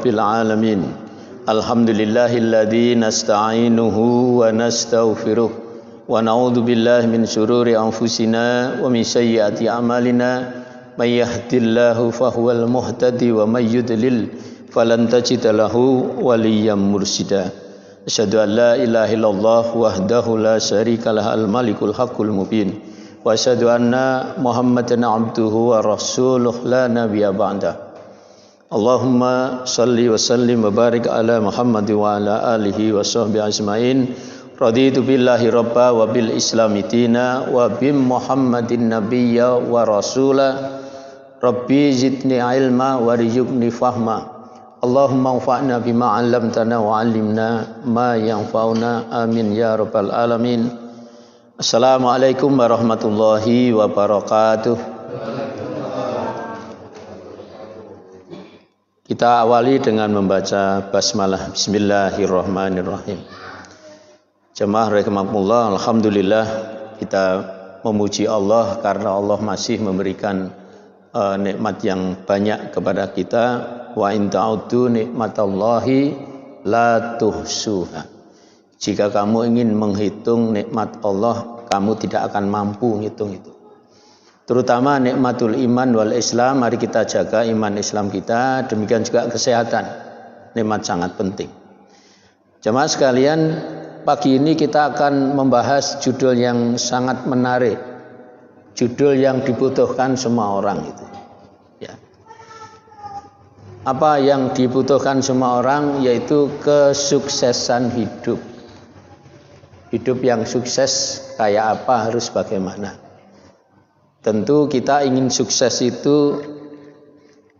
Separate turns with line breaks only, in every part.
rabbil alamin. Alhamdulillahilladzi nasta'inuhu wa nastaghfiruh wa na'udzu billahi min syururi anfusina wa min sayyiati a'malina. May yahdihillahu fahuwal muhtadi wa may yudlil falan tajida lahu waliyyan mursyida. Asyhadu an la ilaha illallah wahdahu la syarikalah al-malikul haqqul mubin. Wa asyhadu anna Muhammadan abduhu wa rasuluh la nabiyya ba'da. Allahumma salli wa sallim wa barik ala Muhammad wa ala alihi wa sahbihi ajmain. Raditu billahi rabba wa bil islami dina wa bim Muhammadin nabiyya wa rasula. Rabbi zidni ilma wa rizukni fahma. Allahumma anfa'na bima 'allamtana wa 'allimna ma yanfa'una. Amin ya rabbal alamin. Assalamualaikum warahmatullahi wabarakatuh. Kita awali dengan membaca basmalah. Bismillahirrahmanirrahim. Jemaah rahimakumullah, alhamdulillah kita memuji Allah karena Allah masih memberikan nikmat yang banyak kepada kita. Wa in ta'uddu nikmatallahi la tuhsuha. Jika kamu ingin menghitung nikmat Allah, kamu tidak akan mampu menghitung itu. Terutama nikmatul iman wal Islam, mari kita jaga iman Islam kita. Demikian juga kesehatan, nikmat sangat penting. Jemaah sekalian, pagi ini kita akan membahas judul yang sangat menarik, judul yang dibutuhkan semua orang itu. Ya. Apa yang dibutuhkan semua orang, yaitu kesuksesan hidup. Hidup yang sukses kayak apa, harus bagaimana. Tentu kita ingin sukses itu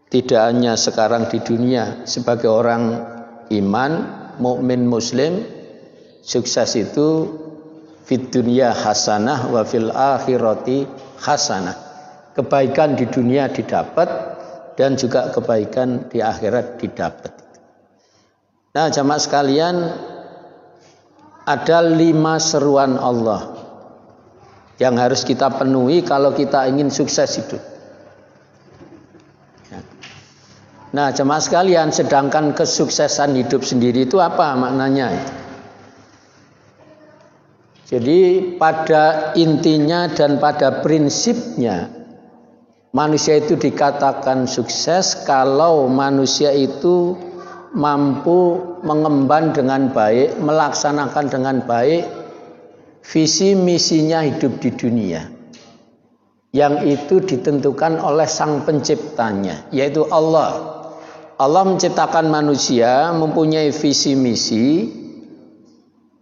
tidak hanya sekarang di dunia. Sebagai orang iman, mukmin muslim, sukses itu fid dunya hasanah wa fil akhirati hasanah. Kebaikan di dunia didapat dan juga kebaikan di akhirat didapat. Nah, jamaah sekalian, ada 5 seruan Allah yang harus kita penuhi kalau kita ingin sukses hidup. Nah, jemaah sekalian, sedangkan kesuksesan hidup sendiri itu apa maknanya? Jadi pada intinya dan pada prinsipnya, manusia itu dikatakan sukses kalau manusia itu mampu mengemban dengan baik, melaksanakan dengan baik visi misinya hidup di dunia, yang itu ditentukan oleh sang penciptanya, yaitu Allah. Allah menciptakan manusia, mempunyai visi misi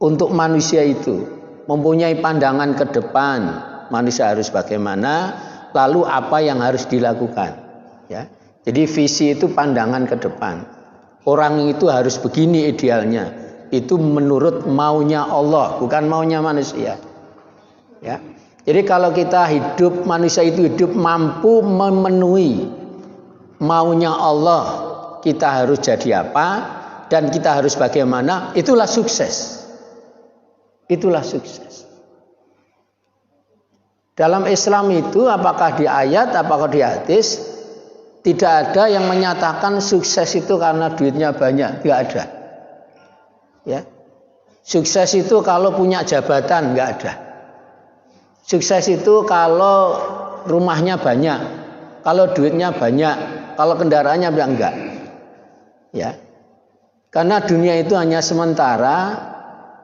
untuk manusia itu, mempunyai pandangan ke depan manusia harus bagaimana, lalu apa yang harus dilakukan. Ya. Jadi visi itu pandangan ke depan. Orang itu harus begini idealnya. Itu menurut maunya Allah, bukan maunya manusia. Ya. Jadi kalau kita hidup, manusia itu hidup mampu memenuhi maunya Allah, kita harus jadi apa dan kita harus bagaimana, itulah sukses. Itulah sukses. Dalam Islam itu, apakah di ayat, apakah di hadis, tidak ada yang menyatakan sukses itu karena duitnya banyak, tidak ada. Ya. Sukses itu kalau punya jabatan, tidak ada. Sukses itu kalau rumahnya banyak, kalau duitnya banyak, kalau kendaraannya enggak. Ya. Karena dunia itu hanya sementara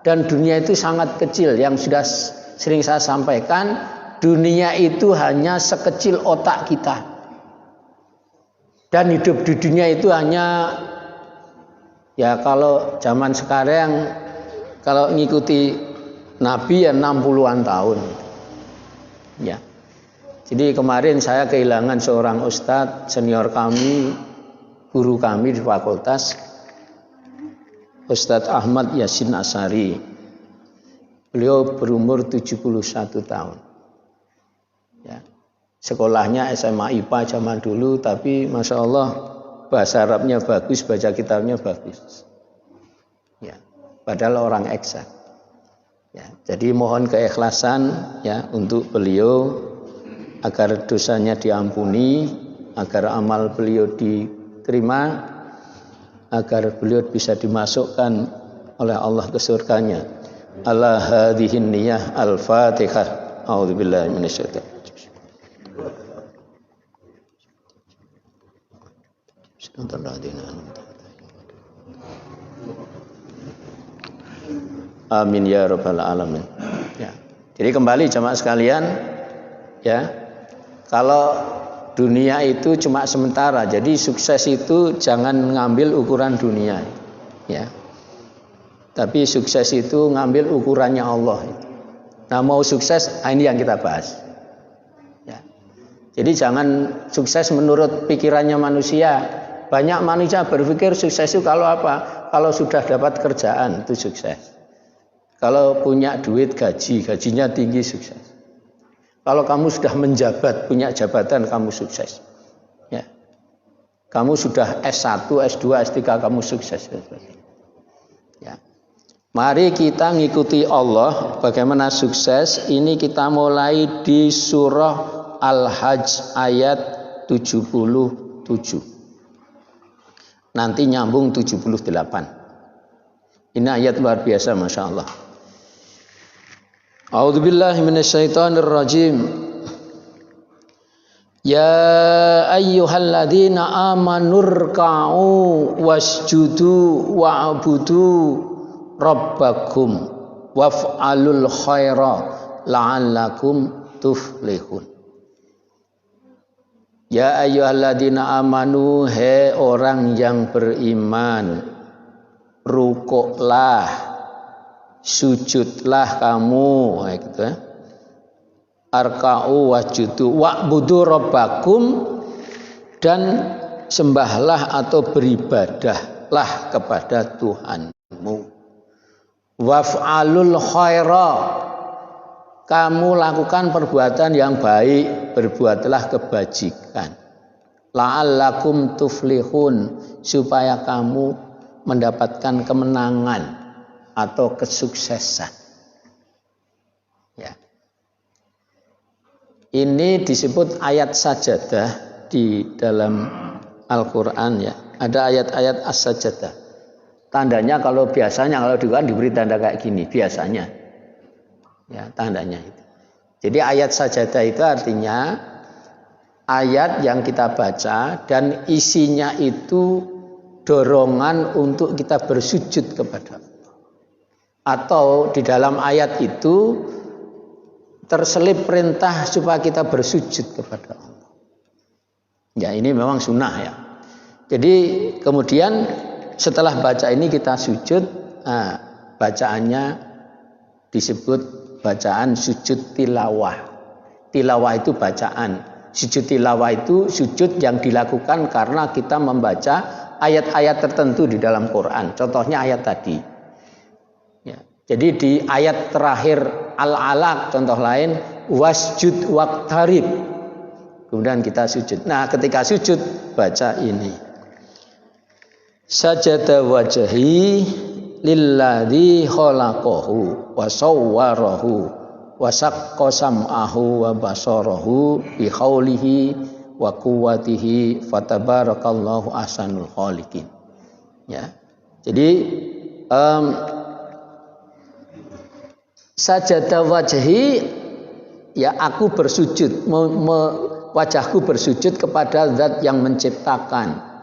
dan dunia itu sangat kecil. Yang sudah sering saya sampaikan, dunia itu hanya sekecil otak kita. Dan hidup di dunia itu hanya, ya kalau zaman sekarang, kalau ngikuti Nabi ya 60-an tahun. Ya. Jadi kemarin saya kehilangan seorang ustadz senior kami, guru kami di fakultas, Ustadz Ahmad Yasin Asari. Beliau berumur 71 tahun. Ya. Sekolahnya SMA IPA zaman dulu, tapi Masya Allah bahasa Arabnya bagus, baca kitabnya bagus. Ya, padahal orang eksak. Ya, jadi mohon keikhlasan ya untuk beliau agar dosanya diampuni, agar amal beliau diterima, agar beliau bisa dimasukkan oleh Allah ke surganya. Ala hadhihin niyah al-Fatihah. A'udzubillahi minasyaitonir rajim. Amin ya rabbal alamin. Ya. Jadi kembali jamaah sekalian, ya. Kalau dunia itu cuma sementara, jadi sukses itu jangan ngambil ukuran dunia, ya. Tapi sukses itu ngambil ukurannya Allah. Nah, mau sukses, ini yang kita bahas. Ya. Jadi jangan sukses menurut pikirannya manusia. Banyak manusia berpikir sukses itu kalau apa? Kalau sudah dapat kerjaan itu sukses. Kalau punya duit gajinya tinggi sukses. Kalau kamu sudah menjabat, punya jabatan kamu sukses. Ya. Kamu sudah S1, S2, S3 kamu sukses. Ya. Mari kita ngikuti Allah bagaimana sukses. Ini kita mulai di surah Al-Hajj ayat 77. Nanti nyambung 78. Ini ayat luar biasa, Masya Allah. A'udzubillahi minasyaitonirrajim. Ya ayyuhalladzina amanurka'u wasjudu wa'budu rabbakum waf'alul khaira la'allakum tuflihun. Ya ayyuhalladzina amanu, he orang yang beriman, rukuklah, sujudlah kamu, gitu ya. Arka'u wasjudu wa'budu rabbakum, dan sembahlah atau beribadahlah kepada Tuhanmu. Waf'alul khaira, kamu lakukan perbuatan yang baik, berbuatlah kebajikan. La'allakum tuflihun, supaya kamu mendapatkan kemenangan atau kesuksesan. Ya. Ini disebut ayat sajadah di dalam Al-Quran, ya. Ada ayat-ayat as-sajadah. Tandanya kalau biasanya kalau di Quran diberi tanda kayak gini, biasanya. Ya, tandanya itu. Jadi ayat sajadah itu artinya ayat yang kita baca dan isinya itu dorongan untuk kita bersujud kepada Allah. Atau di dalam ayat itu terselip perintah supaya kita bersujud kepada Allah. Ya, ini memang sunnah, ya. Jadi kemudian setelah baca ini kita sujud, nah, bacaannya disebut bacaan sujud tilawah. Tilawah itu bacaan. Sujud tilawah itu sujud yang dilakukan karena kita membaca ayat-ayat tertentu di dalam Quran. Contohnya ayat tadi. Ya. Jadi di ayat terakhir Al-Alaq, contoh lain, wasjud waqtarib. Kemudian kita sujud. Nah, ketika sujud baca ini. Sajada wajhi lilladzi khalaqahu wa sawwarahu wa saqqa sam'ahu wa basarahu bi khaulihi wa quwwatihi fatabarakallahu ahsanul khaliqin. Ya. Jadi sajada wajhi, ya, aku bersujud, wajahku bersujud kepada zat yang menciptakan,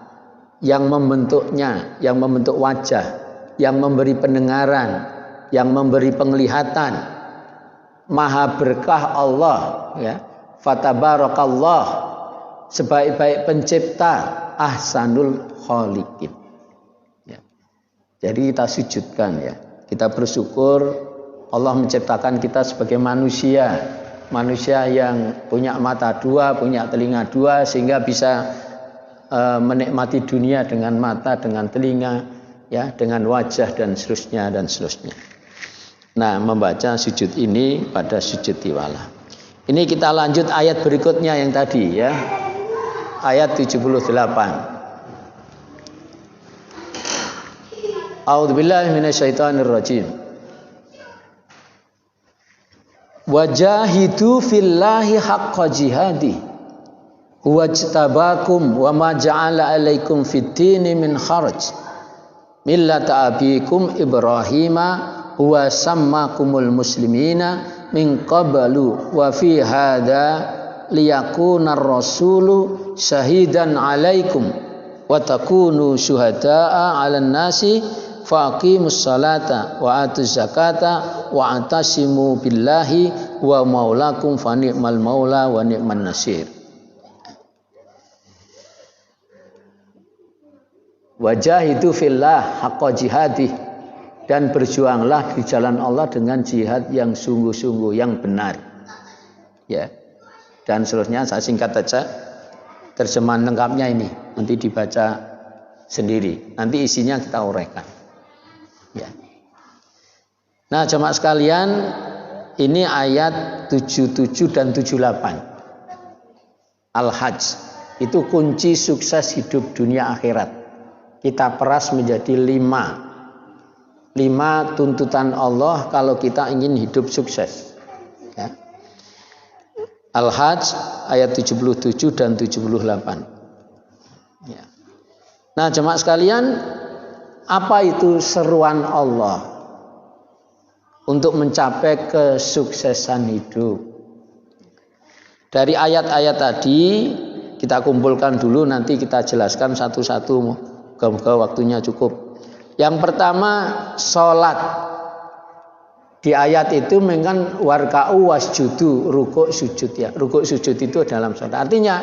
yang membentuknya, yang membentuk wajah, yang memberi pendengaran, yang memberi penglihatan, maha berkah Allah, ya. Fatabarakallah, sebaik-baik pencipta, ahsanul khaliqin. Ya. Jadi kita sujudkan, ya. Kita bersyukur Allah menciptakan kita sebagai manusia, manusia yang punya mata dua, punya telinga dua, sehingga bisa menikmati dunia dengan mata, dengan telinga, ya, dengan wajah dan seterusnya dan seterusnya. Nah, membaca sujud ini pada sujud tiwalah. Ini kita lanjut ayat berikutnya yang tadi, ya. Ayat 78. A'udzubillahi minasyaitonirrajim. Wajahidu fillahi haqqa jihadi huwajtabakum wa ma ja'ala alaikum fid dini min kharaj millata abikum Ibrahima huwa sammakumul muslimina min qablu wa fi hadza liyakunar rasulu syahidan alaikum wa takunu syuhada'a 'alan nasi faqimus salata wa atuz zakata wa atasimu billahi wa maulakum fa ni'mal maula wa ni'man nasir. Wajahidu fillah haqqa jihadih, dan berjuanglah di jalan Allah dengan jihad yang sungguh-sungguh, yang benar. Ya. Dan seterusnya saya singkat saja terjemahan lengkapnya ini, nanti dibaca sendiri. Nanti isinya kita uraikan. Ya. Nah, jemaah sekalian, ini ayat 77 dan 78. Al-Hajj itu kunci sukses hidup dunia akhirat. Kita peras menjadi 5 tuntutan Allah kalau kita ingin hidup sukses. Ya. Al-Hajj ayat 77 dan 78. Ya. Nah, jemaah sekalian, apa itu seruan Allah untuk mencapai kesuksesan hidup? Dari ayat-ayat tadi kita kumpulkan dulu, nanti kita jelaskan satu-satu. Moga-moga waktunya cukup. Yang pertama, sholat. Di ayat itu mengan warka'u wasjudu, rukuk sujud ya. Rukuk sujud itu dalam sholat. Artinya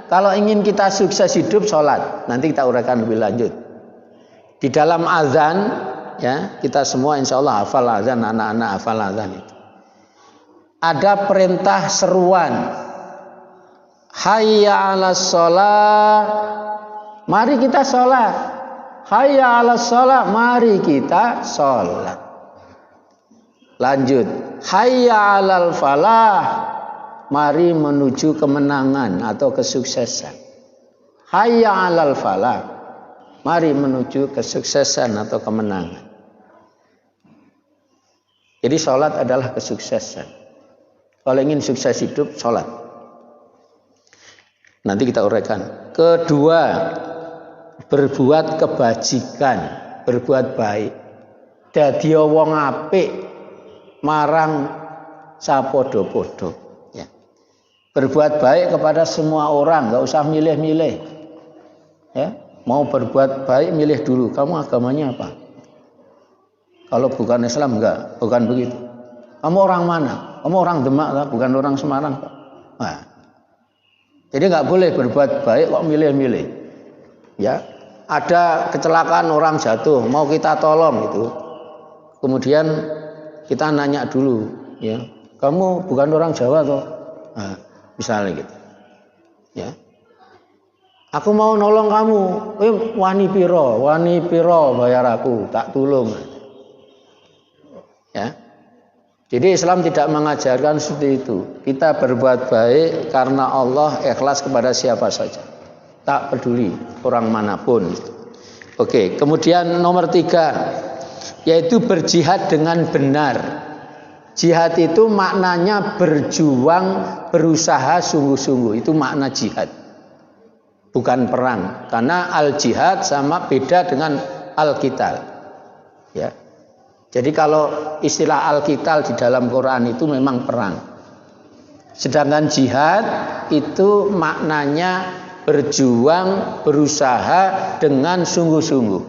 kalau ingin kita sukses hidup, sholat. Nanti kita uraikan lebih lanjut. Di dalam azan ya, kita semua insya Allah hafal azan, anak-anak hafal azan itu. Ada perintah seruan. Hayya 'alas sholat. Mari kita sholat. Hayya 'alas sholat. Mari kita sholat. Lanjut. Hayya 'alal falah. Mari menuju kemenangan atau kesuksesan. Hayya 'alal falah. Mari menuju kesuksesan atau kemenangan. Jadi sholat adalah kesuksesan. Kalau ingin sukses hidup, sholat. Nanti kita uraikan. Kedua, berbuat kebajikan, berbuat baik. Dadi wong apik marang sapodo-podo. Ya. Berbuat baik kepada semua orang, nggak usah milih-milih. Ya. Mau berbuat baik, milih dulu. Kamu agamanya apa? Kalau bukan Islam, enggak, bukan begitu. Kamu orang mana? Kamu orang Demak, kan? Bukan orang Semarang. Kan? Nah. Jadi nggak boleh berbuat baik kok milih-milih. Ya, ada kecelakaan orang jatuh, mau kita tolong itu. Kemudian kita nanya dulu, ya, kamu bukan orang Jawa toh? Nah, misalnya gitu. Ya. Aku mau nolong kamu, wani piro bayar aku, tak tulung. Ya. Jadi Islam tidak mengajarkan seperti itu. Kita berbuat baik karena Allah, ikhlas kepada siapa saja. Tak peduli orang manapun. Oke, kemudian nomor 3, yaitu berjihad dengan benar. Jihad itu maknanya berjuang, berusaha sungguh-sungguh. Itu makna jihad. Bukan perang. Karena al-jihad sama beda dengan al-qital. Ya. Jadi kalau istilah al-qital di dalam Quran itu memang perang. Sedangkan jihad itu maknanya berjuang, berusaha dengan sungguh-sungguh.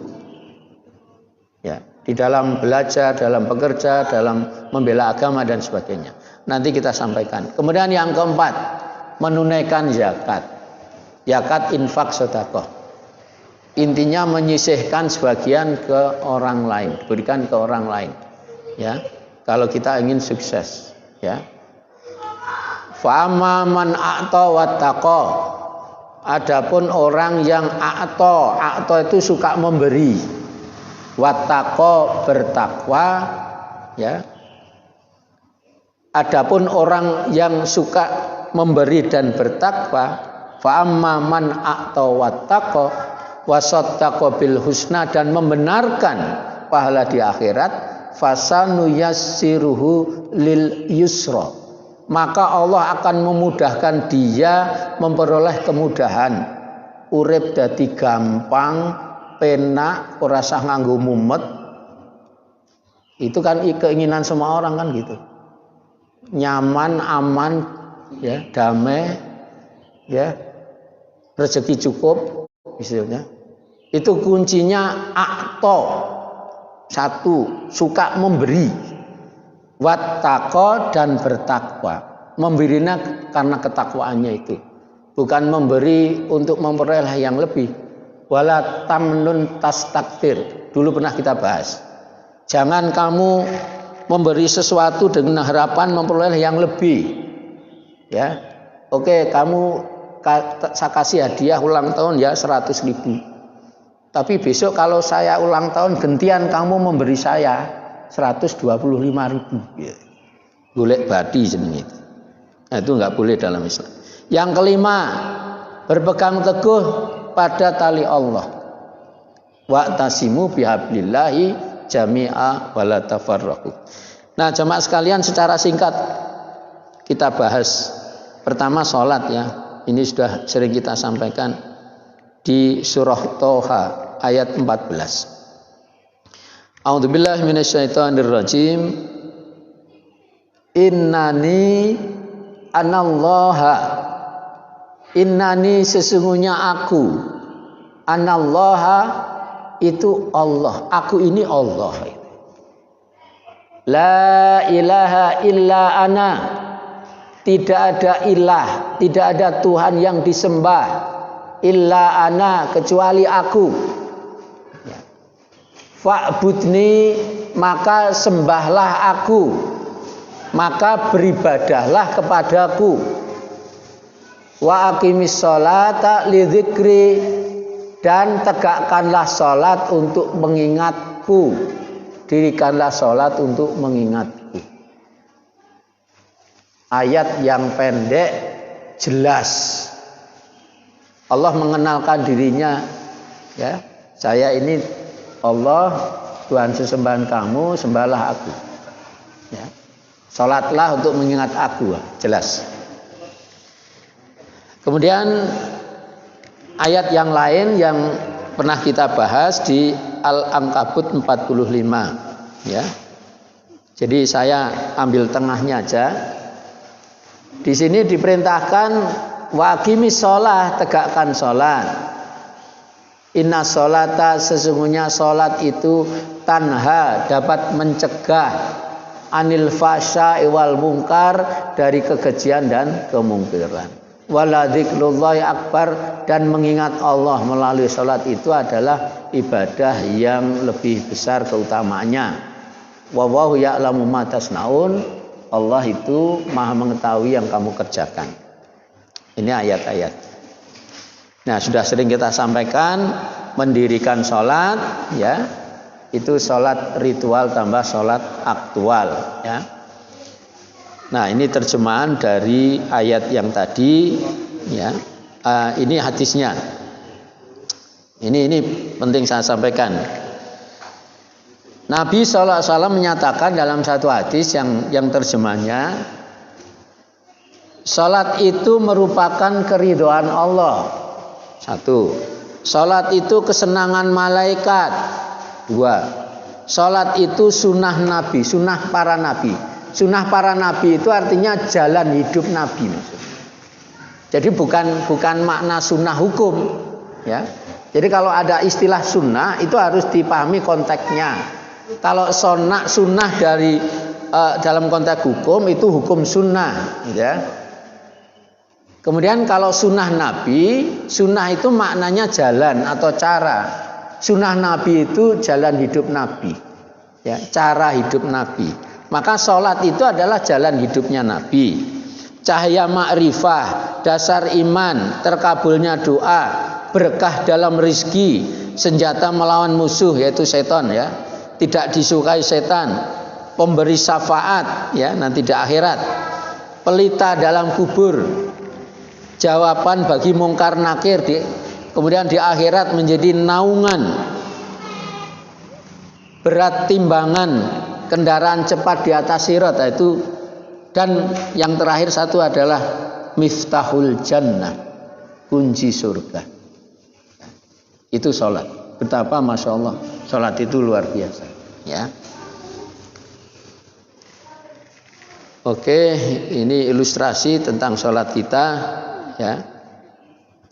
Ya, di dalam belajar, dalam bekerja, dalam membela agama dan sebagainya. Nanti kita sampaikan. Kemudian yang keempat, menunaikan zakat. Zakat, infak, sedekah. Intinya menyisihkan sebagian ke orang lain, berikan ke orang lain. Ya, kalau kita ingin sukses. Ya. Fa'amma man a'ta wattaqa. Adapun orang yang a'ta itu suka memberi. Wattaqa, bertakwa. Ya. Adapun orang yang suka memberi dan bertakwa, fa'amma man a'ta wattaqa wasattaqa bil husna, dan membenarkan pahala di akhirat, fasanu yassiruhu lil yusra, maka Allah akan memudahkan dia memperoleh kemudahan. Urip dadi gampang, penak, ora usah nganggo mumet. Itu kan keinginan semua orang kan gitu. Nyaman, aman, ya, damai, ya, rezeki cukup, misalnya. Itu kuncinya akto. Satu, suka memberi. Wattaqo, dan bertakwa. Memberinya karena ketakwaannya itu. Bukan memberi untuk memperoleh yang lebih. Wala tamnun tastaktir. Dulu pernah kita bahas. Jangan kamu memberi sesuatu dengan harapan memperoleh yang lebih. Ya. Oke, kamu saya kasih hadiah ulang tahun ya 100.000. Tapi besok kalau saya ulang tahun gentian kamu memberi saya 125.000. Ya. Golek badi jeneng itu. Nah, itu enggak boleh dalam Islam. Yang kelima, berpegang teguh pada tali Allah. Wa'tasimu bihablillahi jami'a wala tafarraqu. Nah, jamaah sekalian, secara singkat kita bahas. Pertama salat ya. Ini sudah sering kita sampaikan di surah Toha ayat 14. A'udzubillahi minasyaitonirrajim. Innani anallaha. Innani sesungguhnya aku. Anallaha itu Allah. Aku ini Allah. La ilaha illa ana. Tidak ada ilah, tidak ada Tuhan yang disembah illa ana, kecuali aku. Fa'budni, maka sembahlah aku, maka beribadahlah kepadaku. Wa aqimis sholata lidzikri, dan tegakkanlah sholat untuk mengingatku. Dirikanlah sholat untuk mengingatku. Ayat yang pendek jelas. Allah mengenalkan dirinya, ya, saya ini Allah, Tuhan sesembahan kamu, sembahlah aku. Ya. Sholatlah untuk mengingat aku, jelas. Kemudian ayat yang lain yang pernah kita bahas di Al-Ankabut 45, ya. Jadi saya ambil tengahnya aja. Di sini diperintahkan waqimis sholat, tegakkan sholat. Inna sholata, sesungguhnya sholat itu tanha, dapat mencegah anil fasya wal mungkar, dari kekejian dan kemungkaran. Wala dzikrullahi akbar, dan mengingat Allah melalui sholat itu adalah ibadah yang lebih besar keutamaannya. Wallahu ya'lamu ma tasnaun, Allah itu maha mengetahui yang kamu kerjakan. Ini ayat-ayat. Nah, sudah sering kita sampaikan, mendirikan sholat, ya, itu sholat ritual tambah sholat aktual, ya. Nah, ini terjemahan dari ayat yang tadi, ya. Ini hadisnya. Ini penting saya sampaikan. Nabi SAW menyatakan dalam satu hadis yang terjemahnya, salat itu merupakan keridhaan Allah. Satu, salat itu kesenangan malaikat. Dua, salat itu sunnah Nabi, sunnah para Nabi. Sunnah para Nabi itu artinya jalan hidup Nabi. Jadi bukan makna sunnah hukum, ya. Jadi kalau ada istilah sunnah itu harus dipahami konteksnya. Kalau sunnah dari dalam konteks hukum itu hukum sunnah, ya. Kemudian kalau sunnah Nabi, sunnah itu maknanya jalan atau cara. Sunnah Nabi itu jalan hidup Nabi, ya, cara hidup Nabi. Maka sholat itu adalah jalan hidupnya Nabi. Cahaya ma'rifah, dasar iman, terkabulnya doa, berkah dalam rizki, senjata melawan musuh yaitu setan, ya. Tidak disukai setan, pemberi syafaat, ya, nanti di akhirat, pelita dalam kubur, jawaban bagi mungkar nakir, kemudian di akhirat menjadi naungan, berat timbangan, kendaraan cepat di atas sirat, itu. Dan yang terakhir satu adalah miftahul jannah, kunci surga. Itu sholat. betapa Masya Allah sholat itu luar biasa. Ya. Oke, ini ilustrasi tentang sholat kita. Ya,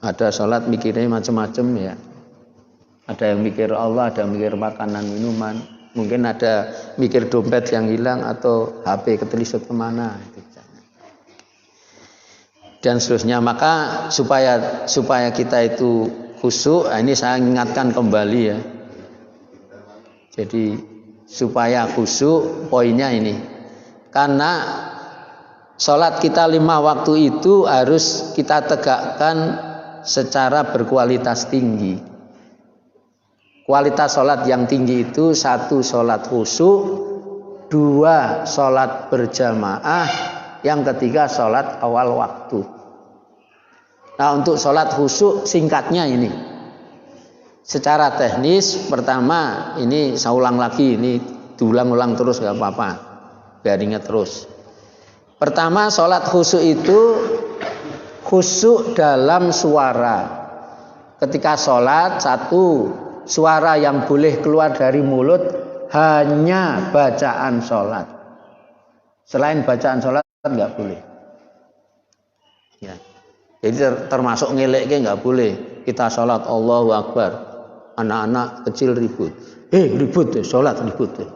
ada sholat mikirnya macam-macam ya. Ada yang mikir Allah, ada yang mikir makanan minuman, mungkin ada mikir dompet yang hilang atau HP ketelisut kemana. Dan seterusnya. Maka supaya kita itu khusyuk, ini saya ingatkan kembali ya. Jadi supaya khusyuk poinnya ini, karena sholat kita 5 waktu itu harus kita tegakkan secara berkualitas tinggi. Kualitas sholat yang tinggi itu 1 sholat khusyuk, 2 sholat berjamaah, yang ketiga sholat awal waktu. Nah, untuk sholat khusyuk singkatnya ini, secara teknis pertama ini saya ulang lagi, ini diulang-ulang terus gak apa-apa, biar ingat terus. Pertama, sholat khusyuk itu khusyuk dalam suara. Ketika sholat, 1, suara yang boleh keluar dari mulut hanya bacaan sholat. Selain bacaan sholat nggak boleh. Ya. Jadi termasuk ngeleknya nggak boleh. Kita sholat Allahu Akbar, anak-anak kecil ribut. Ribut deh, sholat ribut deh.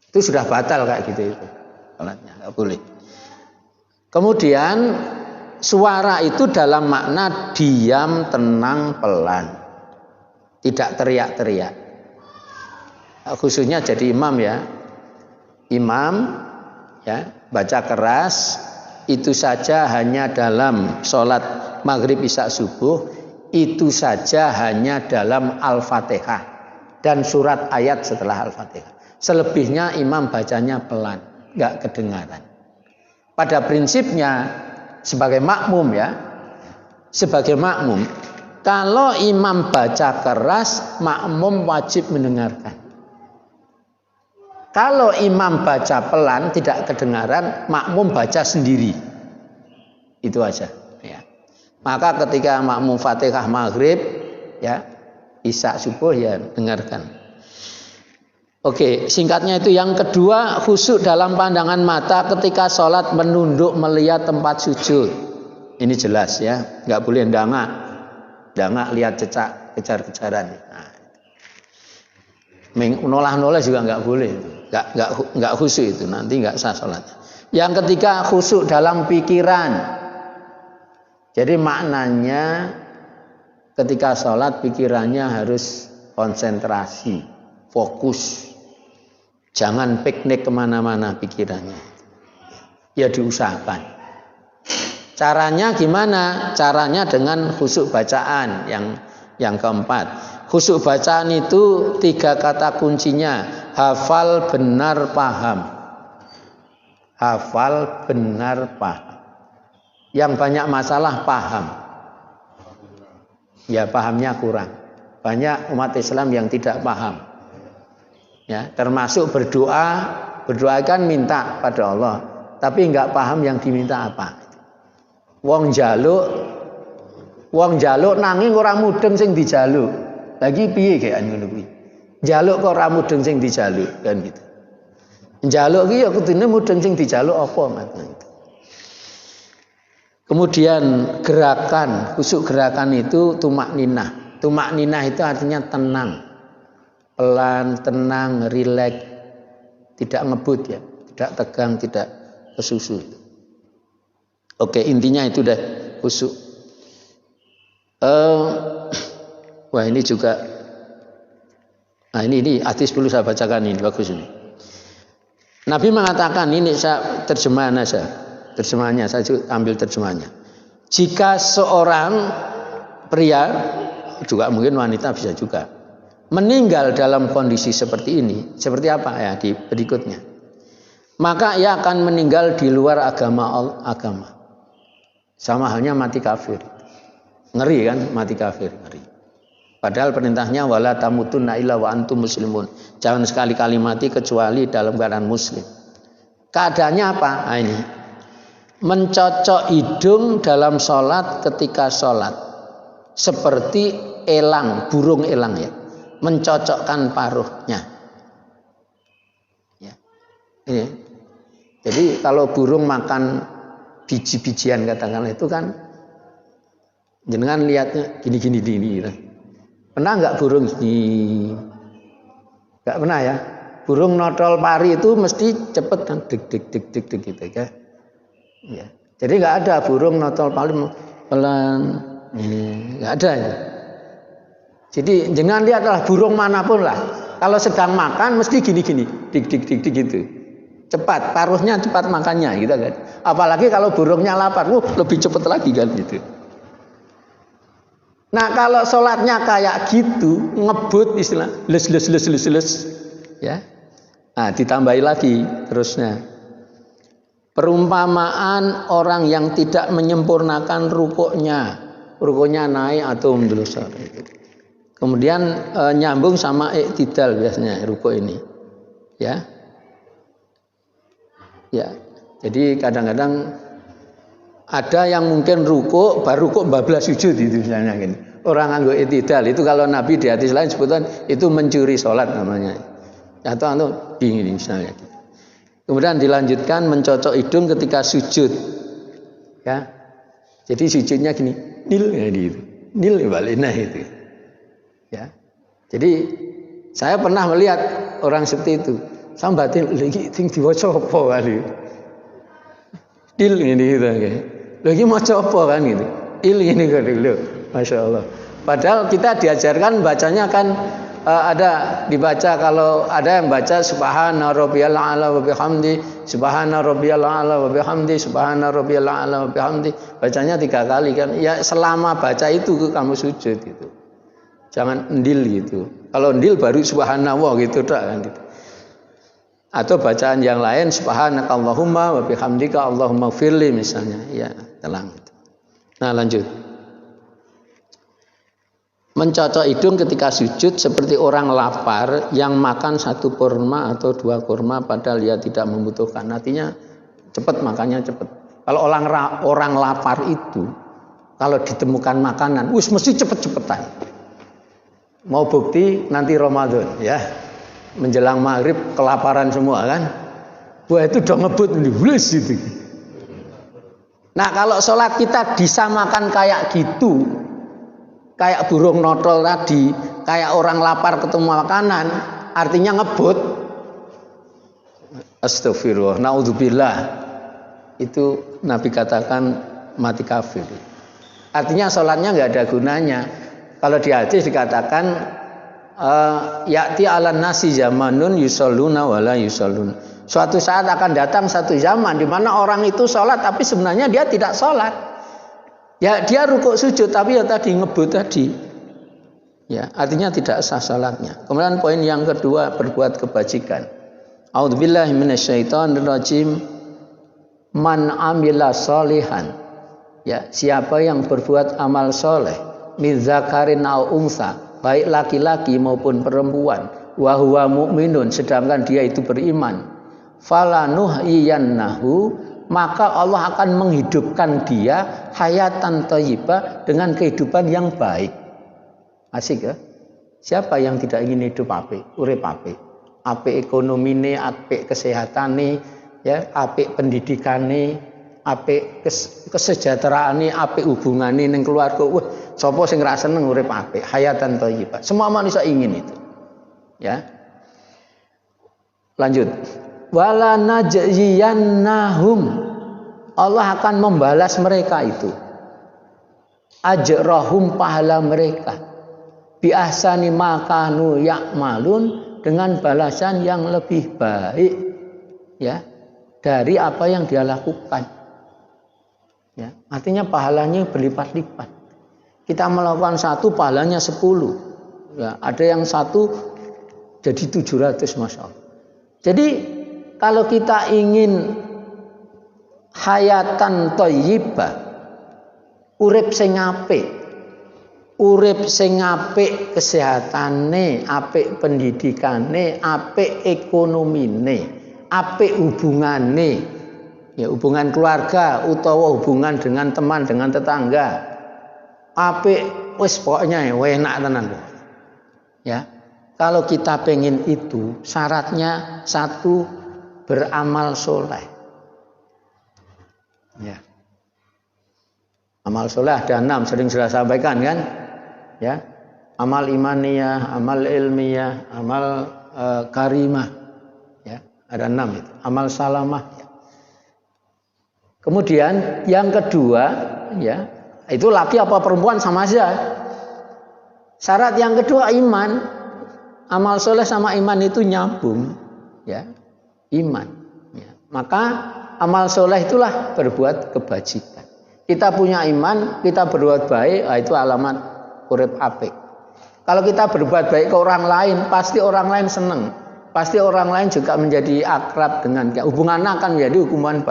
Itu sudah batal kayak gitu itu. Sholatnya nggak boleh. Kemudian suara itu dalam makna diam, tenang, pelan, tidak teriak-teriak. Khususnya jadi imam ya, ya baca keras. Itu saja hanya dalam sholat maghrib isya subuh, itu saja hanya dalam Al-Fatihah dan surat ayat setelah Al-Fatihah. Selebihnya imam bacanya pelan, nggak kedengaran. Pada prinsipnya sebagai makmum ya, sebagai makmum, kalau imam baca keras, makmum wajib mendengarkan. Kalau imam baca pelan tidak kedengaran, makmum baca sendiri. Itu aja ya. Maka ketika makmum Fatihah maghrib ya, isya subuh ya dengarkan. Oke, singkatnya itu. Yang kedua, khusyuk dalam pandangan mata ketika sholat menunduk melihat tempat sujud. Ini jelas ya, nggak boleh dangak lihat cecak kejar-kejaran. Nah, nolah-nolah juga nggak boleh. Nggak khusyuk itu, nanti nggak sah sholat. Yang ketiga, khusyuk dalam pikiran. Jadi maknanya ketika sholat pikirannya harus konsentrasi, fokus, jangan piknik kemana-mana pikirannya. Ya diusahakan. Caranya gimana? Caranya dengan khusyuk bacaan. Yang keempat, khusyuk bacaan itu 3 kata kuncinya: hafal, benar, paham. Hafal, benar, paham. Yang banyak masalah paham. Ya pahamnya kurang. Banyak umat Islam yang tidak paham. Ya, termasuk berdoa kan minta pada Allah, tapi enggak paham yang diminta apa. Wong jaluk nanging ora mudeng sing dijaluk. Lagi piye kayak ngono kuwi? Njaluk kok ora mudeng sing dijaluk kan gitu. Njaluk ki ya kudune mudeng sing dijaluk apa ngoten. Kemudian gerakan, khusyuk gerakan itu tumakninah. Tumakninah itu artinya tenang. Pelan, tenang, rileks, tidak ngebut ya, tidak tegang, tidak kesusu. Oke, intinya itu deh khusyuk. Wah ini juga, nah ini hadis dulu saya bacakan ini bagus ini. Nabi mengatakan, ini saya terjemahannya saya ambil terjemahannya. Jika seorang pria, juga mungkin wanita bisa juga, meninggal dalam kondisi seperti ini, seperti apa ya di berikutnya, maka ia akan meninggal di luar agama. Sama halnya mati kafir. Ngeri kan mati kafir, ngeri. Padahal perintahnya wala tamutunna illa wa antum muslimun. Jangan sekali-kali mati kecuali dalam keadaan muslim. Keadaannya apa? Nah, ini mencocok hidung dalam sholat ketika sholat, seperti elang, burung elang ya, mencocokkan paruhnya. Ya. Ini. Jadi kalau burung makan biji-bijian katakanlah itu kan, jenengan lihatnya gini. Pernah nggak burung gini? Nggak pernah ya. Burung notol pari itu mesti cepet kan, dik gitu ya. Ya. Jadi nggak ada burung notol pari pelan, ini nggak ada ya. Jadi jangan lihatlah burung manapun lah. Kalau sedang makan mesti gini, dik gitu. Cepat, paruhnya cepat makannya gitu kan. Apalagi kalau burungnya lapar, lebih cepat lagi kan gitu. Nah kalau sholatnya kayak gitu, ngebut istilah, les, ya. Nah ditambahi lagi terusnya. Perumpamaan orang yang tidak menyempurnakan rukuknya naik atau mendelusar. Kemudian nyambung sama iktidal biasanya rukuk ini, ya. Ya, jadi kadang-kadang ada yang mungkin rukuk baru kok bablas sujud itu misalnya gini. Orang nganggo iktidal itu kalau Nabi di hadis lain sebutan itu mencuri sholat namanya. Atau bingung misalnya. Kemudian dilanjutkan mencocok hidung ketika sujud. Ya. Jadi sujudnya gini, nil ya gitu. Nil balinah itu. Ya. Jadi saya pernah melihat orang seperti itu. Sambatin lagi ting diwaca apa kali. Il ini gitu kan. Lagi maca apa kan gitu. Il ini kan dulu. Masya Allah. Padahal kita diajarkan bacanya kan ada dibaca kalau ada yang baca subhana rabbiyal a'la wa bihamdi, subhana rabbiyal a'la wa bihamdi, subhana rabbiyal a'la wa bihamdi. Bacanya 3 kali kan. Ya selama baca itu kamu sujud gitu. Jangan endil gitu. Kalau endil baru subhanallah gitu kan gitu. Atau bacaan yang lain subhanakallahumma wa bihamdika Allahumma firli misalnya, ya telang. Nah lanjut. Mencocok hidung ketika sujud seperti orang lapar yang makan 1 kurma atau 2 kurma padahal dia tidak membutuhkan. Artinya cepat makannya cepat. Kalau orang lapar itu kalau ditemukan makanan, mesti cepet-cepetan. Mau bukti nanti Ramadan ya. Menjelang maghrib kelaparan semua kan. Wah itu udah ngebut gitu. Nah kalau sholat kita disamakan kayak gitu, kayak burung notol tadi, kayak orang lapar ketemu makanan, artinya ngebut. Astagfirullah, naudzubillah. Itu Nabi katakan mati kafir. Artinya sholatnya nggak ada gunanya. Kalau di hadis dikatakan ya'ti 'alan nasi zamanun yusalluna wa la yusallun. Suatu saat akan datang satu zaman di mana orang itu sholat tapi sebenarnya dia tidak sholat. Ya dia rukuk sujud tapi ya tadi ngebut tadi. Ya, artinya tidak sah sholatnya. Kemudian poin yang kedua, berbuat kebajikan. A'udzubillahi minasyaitonirrajim. Man amila sholihan. Ya, siapa yang berbuat amal soleh min zakarin au unsa, baik laki-laki maupun perempuan, wa huwa mu'minun, sedangkan dia itu beriman, falanuhyiyannahu, maka Allah akan menghidupkan dia hayatan thayyibah, dengan kehidupan yang baik. Asik ya? Siapa yang tidak ingin hidup apik, urip apik? Apik ekonomine, apik kesehatane, ya, apik pendidikane, apik kesejahteraane, apik hubungane ning keluarga. Wah, sapa sing ra seneng urip apik, hayatan thayyibah. Semua manusia ingin itu. Ya. Lanjut. Wala najziyannahum, Allah akan membalas mereka itu. Ajrahum, pahala mereka. Bi ahsani ma kanu ya'malun, dengan balasan yang lebih baik ya dari apa yang dia lakukan. Ya, artinya pahalanya berlipat-lipat. Kita melakukan 1 pahalanya 10. Ya, ada yang 1 jadi 700, Masya Allah. Jadi kalau kita ingin hayatan thayyibah, urip sing apik, kesehatane, apik pendidikane, apik ekonomine, apik hubungane, ya hubungan keluarga utawa hubungan dengan teman, dengan tetangga, apik wis pokoknya enak tenan. Ya. Kalau kita pengen itu, syaratnya satu, beramal soleh. Ya. Amal soleh ada 6, sering sudah sampaikan kan? Ya. Amal imaniyah, amal ilmiyah, amal karimah. Ya, ada 6 itu. Amal salamah. Ya. Kemudian yang kedua, ya, itu laki apa perempuan sama aja. Syarat yang kedua iman. Amal soleh sama iman itu nyambung, ya, iman. Ya. Maka amal soleh itulah berbuat kebajikan. Kita punya iman, kita berbuat baik, itu alamat urip apik. Kalau kita berbuat baik ke orang lain, pasti orang lain senang. Pasti orang lain juga menjadi akrab dengan kita. Hubungan akan menjadi hubungan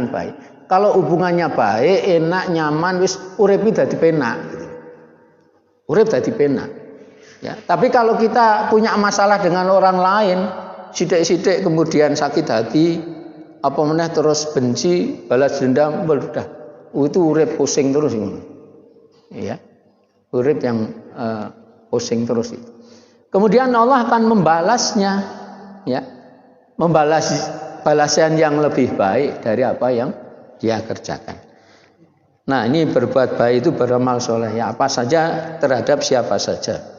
baik. Kalau hubungannya baik, enak, nyaman, wis urip dadi penak. Urip dadi penak. Ya, tapi kalau kita punya masalah dengan orang lain, sidik-sidik kemudian sakit hati, apa meneh terus benci, balas dendam, udah. Itu urip pusing terus ini. Ya. Urip yang pusing terus itu. Kemudian Allah akan membalasnya, ya. Balasan yang lebih baik dari apa yang dia kerjakan. Nah, ini berbuat baik itu beramal soleh, ya, apa saja terhadap siapa saja.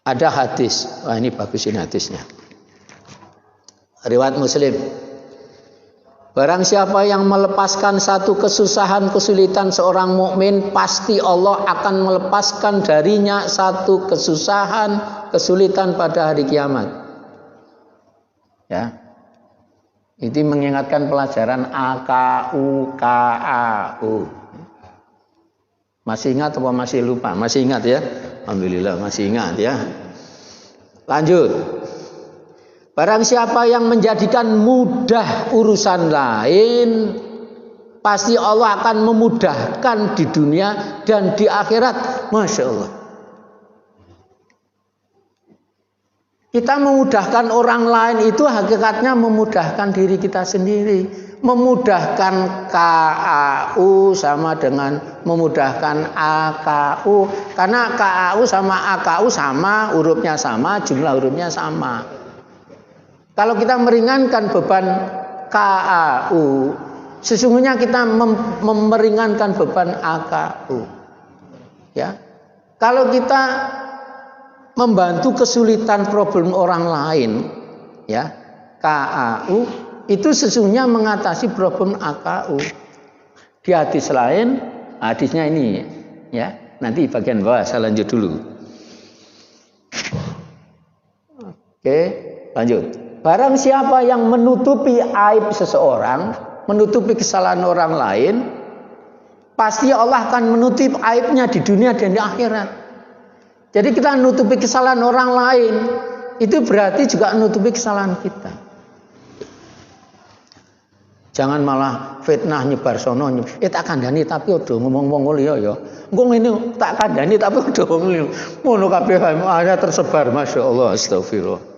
Ada hadis, wah ini bagus ini hadisnya. Riwayat Muslim. Barang siapa yang melepaskan satu kesusahan, kesulitan seorang mukmin, pasti Allah akan melepaskan darinya satu kesusahan, kesulitan pada hari kiamat. Ya. Ini mengingatkan pelajaran AKUKAU. Masih ingat atau masih lupa? Masih ingat ya? Alhamdulillah masih ingat ya. Lanjut. Barang siapa yang menjadikan mudah urusan lain, pasti Allah akan memudahkan di dunia dan di akhirat. Masya Allah. Kita memudahkan orang lain itu hakikatnya memudahkan diri kita sendiri. Memudahkan KAU sama dengan memudahkan AKU. Karena KAU sama AKU sama, hurufnya sama, jumlah hurufnya sama. Kalau kita meringankan beban KAU, sesungguhnya kita meringankan beban AKU. Ya. Kalau kita membantu kesulitan problem orang lain, ya, KAU, itu sesungguhnya mengatasi problem AKU. Di hadis lain, hadisnya ini, ya, nanti bagian bawah saya lanjut dulu. Oke, lanjut. Barang siapa yang menutupi aib seseorang, menutupi kesalahan orang lain, pasti Allah akan menutup aibnya di dunia dan di akhirat. Jadi kita menutupi kesalahan orang lain, itu berarti juga menutupi kesalahan kita. Jangan malah fitnah nyebar sono tak kandhani tapi ojo ngomong-ngomong liya ya. Engko ngene tak kandhani tapi ojo ngomong. Ngono kabeh ada tersebar, masyaallah, astagfirullah.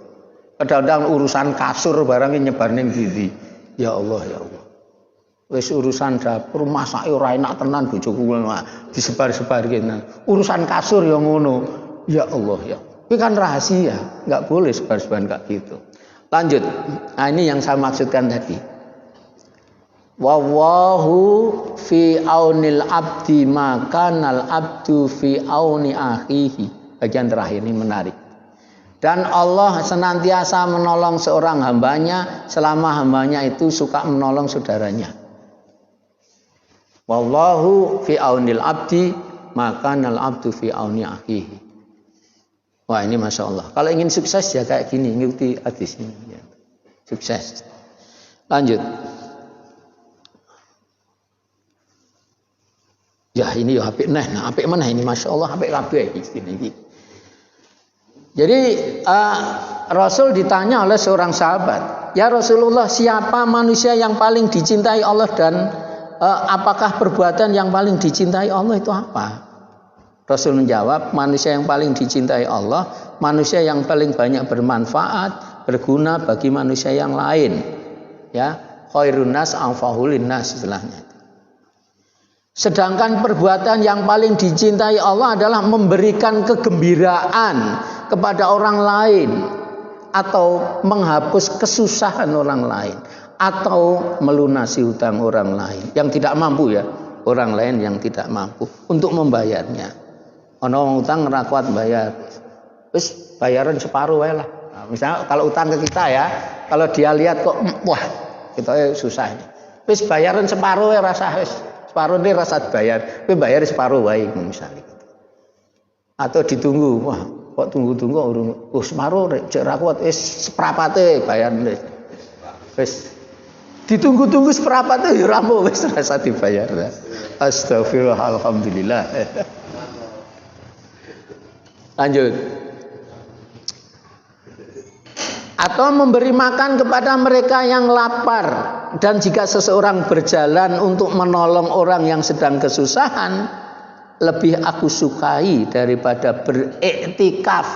Kadang-kadang urusan kasur barang nyebar ning ndi. Ya Allah, ya Allah. Wis urusan dapur masak ora enak tenan bojoku disebar-sebar kene. Urusan kasur ya ngono. Ya Allah, ya. Ini kan rahasia, enggak boleh sebar-sebar kayak gitu. Lanjut. Nah, ini yang saya maksudkan tadi. Wallahu fi aunil abdi makanal abdu fi auni akhihi. Bagian terakhir ini menarik. Dan Allah senantiasa menolong seorang hambanya selama hambanya itu suka menolong saudaranya. Wallahu fi aunil abdi makanal abdu fi auni akhihi. Wah, ini Masya Allah. Kalau ingin sukses ya kayak gini, ngikuti hadis ini. Ya. Sukses. Lanjut. Ya ini ya apik nah apik mana ini, Masya Allah, apik kabeh iki. Jadi Rasul ditanya oleh seorang sahabat, ya Rasulullah, siapa manusia yang paling dicintai Allah dan apakah perbuatan yang paling dicintai Allah itu apa? Rasul menjawab, manusia yang paling dicintai Allah, manusia yang paling banyak bermanfaat, berguna bagi manusia yang lain. Ya, khairun nas anfa'ul linnas istilahnya. Sedangkan perbuatan yang paling dicintai Allah adalah memberikan kegembiraan kepada orang lain, atau menghapus kesusahan orang lain, atau melunasi hutang orang lain yang tidak mampu, ya, orang lain yang tidak mampu untuk membayarnya. Ono utang ora kuat bayar, wis bayaran separuh wae lah. Nah, misalnya kalau utang ke kita, ya, kalau dia lihat kok wah kita susah ini, wis bayaran separuh wae, rasa wis separuh ini rasa bayar, tapi bayar separuh wae misalnya. Atau ditunggu, wah kok tunggu-tunggu urung separuh cek ra kuat, wis seprapate bayar wis. Ditunggu-tunggu seprapate ya ora mau, wis rasa dibayar. Astagfirullah, alhamdulillah. Lanjut. Atau memberi makan kepada mereka yang lapar. Dan jika seseorang berjalan untuk menolong orang yang sedang kesusahan, lebih aku sukai daripada beriktikaf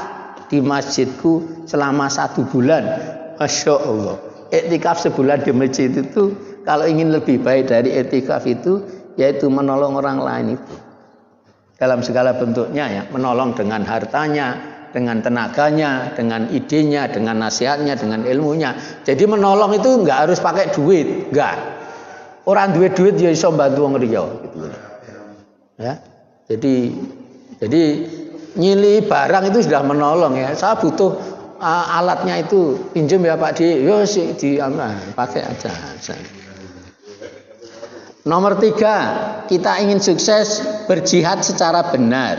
di masjidku selama 1 bulan. Masya Allah. Iktikaf sebulan di masjid itu, kalau ingin lebih baik dari iktikaf itu, yaitu menolong orang lain itu dalam segala bentuknya, ya, menolong dengan hartanya, dengan tenaganya, dengan idenya, dengan nasihatnya, dengan ilmunya. Jadi menolong itu enggak harus pakai duit, enggak. Orang duit ya iso bantu wong liya gitu. Ya. Jadi nyili barang itu sudah menolong, ya. Saya butuh alatnya itu, pinjam ya Pak Di. Yo sih pakai aja. Nomor 3, kita ingin sukses berjihad secara benar,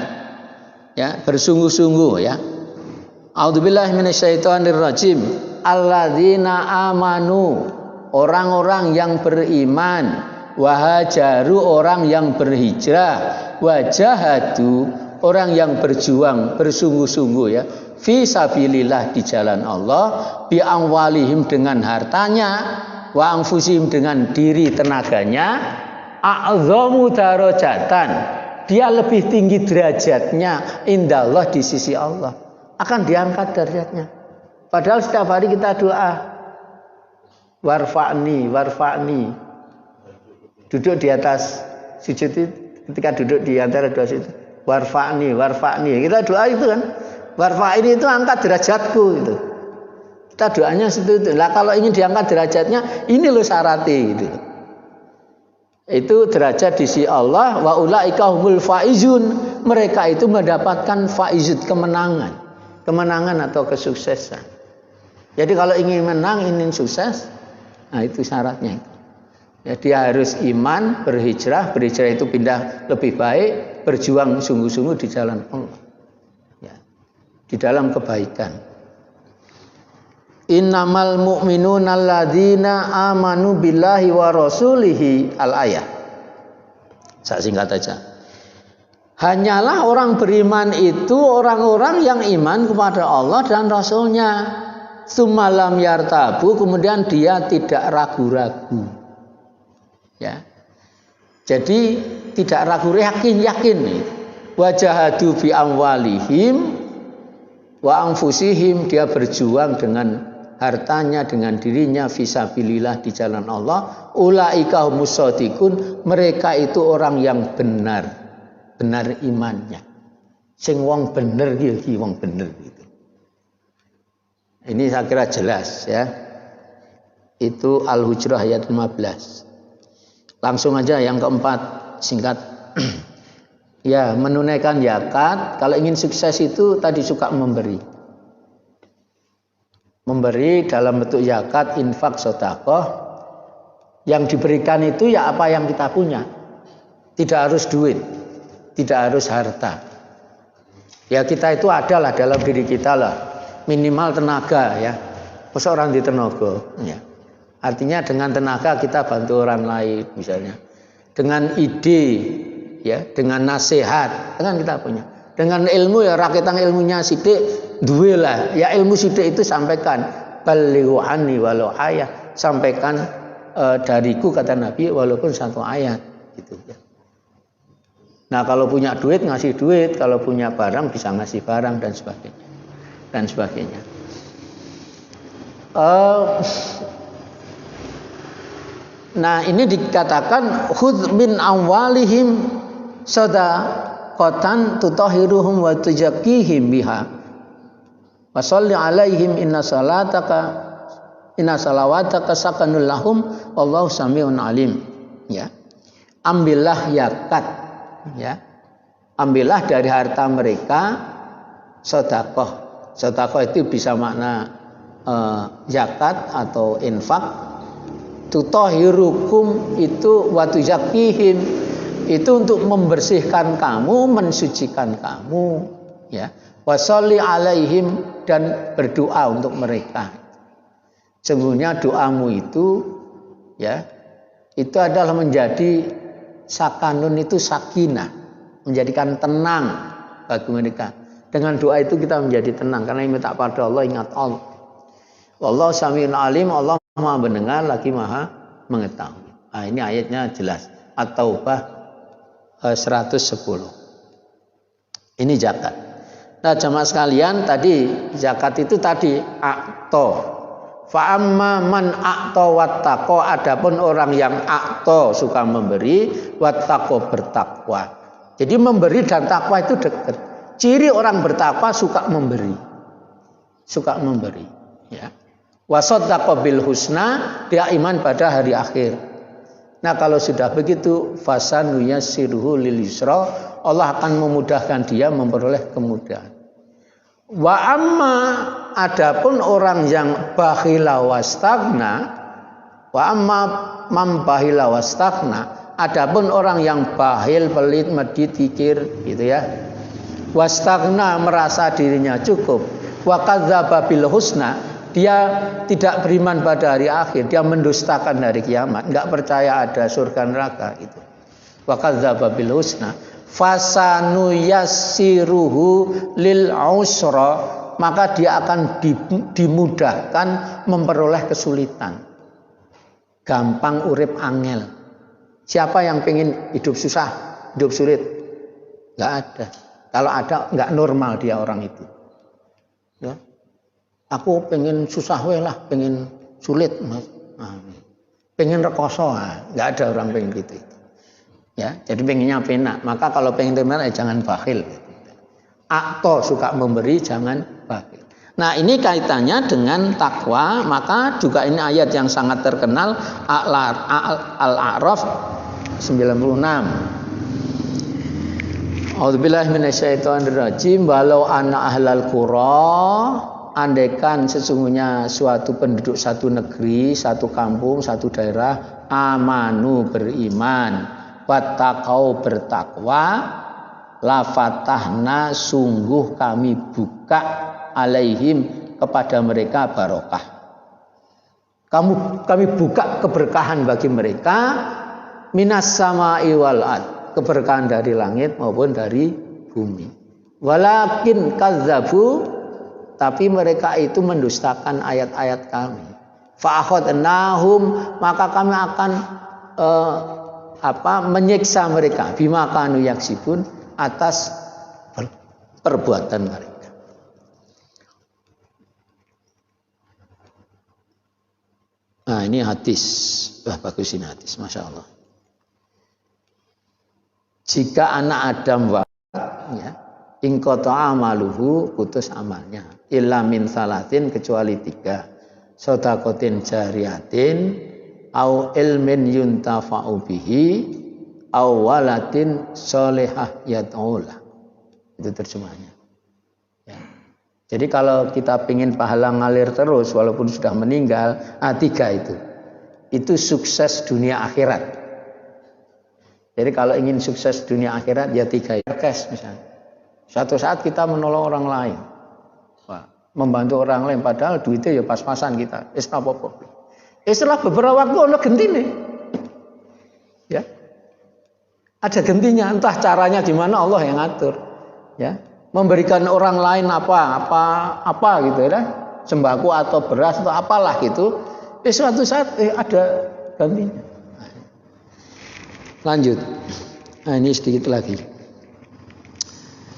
ya, bersungguh-sungguh, ya. A'udzubillahi minasyaitonirrajim. Alladzina amanu, orang-orang yang beriman, wahajaru, orang yang berhijrah, wajahadu, orang yang berjuang bersungguh-sungguh, ya, fi sabilillah, di jalan Allah, bi amwalihim, dengan hartanya, wa anfusihim, dengan diri tenaganya, a'zamu darajatan, dia lebih tinggi derajatnya indallah, di sisi Allah, akan diangkat derajatnya. Padahal setiap hari kita doa, warfa'ni, duduk di atas sujud itu, ketika duduk di antara dua sujud, warfa'ni, kita doa itu kan, warfa'ni itu angkat derajatku itu. Kita doanya situ. Lah kalau ingin diangkat derajatnya, ini loh syaratnya gitu. Itu derajat di sisi Allah, wa ulaika humul faizun. Mereka itu mendapatkan faizun, kemenangan atau kesuksesan. Jadi kalau ingin menang, ingin sukses, nah itu syaratnya. Ya, dia harus iman, berhijrah itu pindah lebih baik, berjuang sungguh-sungguh di jalan Allah, ya, di dalam kebaikan. Innamal mu'minuna alladzina amanu billahi wa rasulihi, al-ayah. Saya singkat aja. Hanyalah orang beriman itu orang-orang yang iman kepada Allah dan Rasulnya. Sumalam yartabu, kemudian dia tidak ragu-ragu. Ya. Jadi tidak ragu, yakin. Wajahadu bi amwalihim wa anfusihim, dia berjuang dengan hartanya, dengan dirinya, fisabilillah, di jalan Allah. Ulaika humus shadiqun, mereka itu orang yang benar imannya. Sing wong bener iki wong bener gitu. Ini saya kira jelas, ya. Itu Al-Hujrah ayat 15. Langsung aja yang keempat, singkat. Ya, menunaikan zakat. Kalau ingin sukses itu tadi suka memberi dalam bentuk zakat, infak, sedekah. Yang diberikan itu ya apa yang kita punya, tidak harus duit, tidak harus harta. Ya kita itu adalah dalam diri kita lah, minimal tenaga, ya. Masa orang di tenaga, ya. Artinya dengan tenaga kita bantu orang lain, misalnya dengan ide, ya, dengan nasihat, kan kita punya. Dengan ilmu, ya raketang ilmunya sidik duwe lah, ya ilmu sidik itu sampaikan, balighu anni walau ayat, sampaikan dariku, kata Nabi, walaupun 1 ayat gitu, ya. Nah kalau punya duit ngasih duit, kalau punya barang bisa ngasih barang, dan sebagainya. Nah, ini dikatakan khudz min amwalihim shadaqatan tutahhiruhum wa tuzakkihim biha. Wa sholli alaihim inna salawataka sakanul lahum wallahu samiun alim. Ya. Ambillah zakat, ya. Ambillah dari harta mereka sedekah. Sedekah itu bisa makna zakat atau infak. Tutahhirukum itu wa tuzakkihim itu untuk membersihkan kamu, mensucikan kamu, ya. Wa sholli alaihim dan berdoa untuk mereka. Sesungguhnya doamu itu, ya, itu adalah menjadi sakanun, itu sakinah, menjadikan tenang bagi mereka. Dengan doa itu kita menjadi tenang karena minta pada Allah, ingat Allah. Wallahu samiun alim, Allah Maha mendengar lagi Maha mengetahui. Nah, ini ayatnya jelas. At-Taubah 110. Ini zakat. Nah, jamaah sekalian, tadi zakat itu tadi akto. Fa amma man akto wattaqo, adapun orang yang akto suka memberi, wattaqo bertakwa. Jadi memberi dan takwa itu dekat. Ciri orang bertakwa suka memberi. Suka memberi, ya. Wasaddaqa bil husna, dia iman pada hari akhir. Nah, kalau sudah begitu fasanuyassiruhu lil yusra, Allah akan memudahkan dia memperoleh kemudahan. Wa amma adapun orang yang bakhila wastagna, wa amma man bakhila wastagna, adapun orang yang bakhil, pelit, medit, kikir, gitu ya. Wastagna merasa dirinya cukup, wa kadzdzaba bil husna, dia tidak beriman pada hari akhir, dia mendustakan hari kiamat, enggak percaya ada surga neraka itu. Wa kadzdzaba bil husna fasanuyassiruhu lil usra, maka dia akan dimudahkan memperoleh kesulitan. Gampang urip angel. Siapa yang pengen hidup susah, hidup sulit? Enggak ada. Kalau ada, enggak normal dia orang itu. Ya. Aku pengen susah lah, pengen sulit, pengen rekoso, nggak ada orang pengen gitu. Ya, jadi pengennya penak. Maka kalau pengen teman, jangan bakhil. Akto suka memberi, jangan bakhil. Nah, ini kaitannya dengan takwa. Maka juga ini ayat yang sangat terkenal, Al-A'raf 96. A'udzubillahi minasyaitonirrajim. Walau anna ahlal qura, andaikan sesungguhnya suatu penduduk satu negeri, satu kampung, satu daerah, amanu beriman, wattaqau bertakwa, la fatahna sungguh kami buka alaihim kepada mereka barokah. Kami buka keberkahan bagi mereka, minas sama'i wal ard, keberkahan dari langit maupun dari bumi. Walakin kazzabu, tapi mereka itu mendustakan ayat-ayat kami. Fa'akhadnahum, maka kami akan menyiksa mereka bima kanu yaksibun, atas perbuatan mereka. Nah, ini hadis. Wah, bagus ini hadis, Masya Allah. Jika anak Adam wafat, ya, ingkoto amaluhu, putus amalnya, illa min salatin, kecuali 3, sodakotin jariyatin, au ilmin yuntafa'u bihi, au walatin solehah yad'ulah. Itu terjemahnya, ya. Jadi kalau kita ingin pahala ngalir terus walaupun sudah meninggal, 3 itu sukses dunia akhirat. Jadi kalau ingin sukses dunia akhirat, ya 3 cash misalnya. Suatu saat kita menolong orang lain, membantu orang lain, padahal duitnya ya pas-pasan kita. Apa-apa. Setelah beberapa waktu ono gentine, ya, ada gentinya. Entah caranya gimana, Allah yang ngatur. Ya, memberikan orang lain apa gitu ya, sembako atau beras atau apalah gitu. Suatu saat ada gantinya. Lanjut. Nah, ini sedikit lagi.